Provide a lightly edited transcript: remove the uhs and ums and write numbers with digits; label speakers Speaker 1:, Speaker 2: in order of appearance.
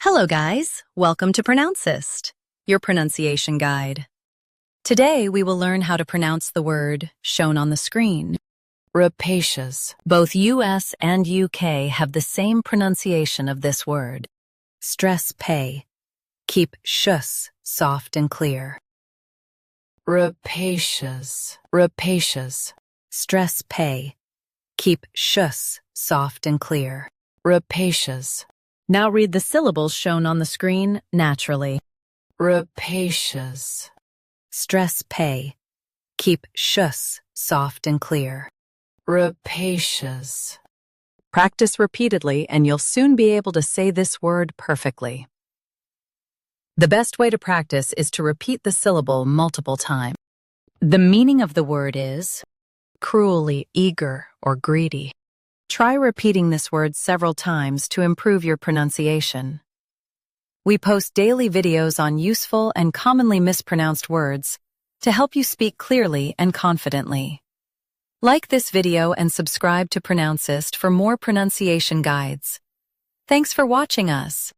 Speaker 1: Hello guys, welcome to Pronouncist, your pronunciation guide. Today we will learn how to pronounce the word shown on the screen.
Speaker 2: Rapacious.
Speaker 1: Both US and UK have the same pronunciation of this word. Stress pay. Keep shus soft and clear.
Speaker 2: Rapacious. Rapacious.
Speaker 1: Stress pay. Keep shus soft and clear.
Speaker 2: Rapacious.
Speaker 1: Now read the syllables shown on the screen naturally.
Speaker 2: Rapacious.
Speaker 1: Stress pay. Keep shus soft and clear.
Speaker 2: Rapacious.
Speaker 1: Practice repeatedly and you'll soon be able to say this word perfectly. The best way to practice is to repeat the syllable multiple times. The meaning of the word is cruelly eager or greedy. Try repeating this word several times to improve your pronunciation. We post daily videos on useful and commonly mispronounced words to help you speak clearly and confidently. Like this video and subscribe to Pronouncist for more pronunciation guides. Thanks for watching us.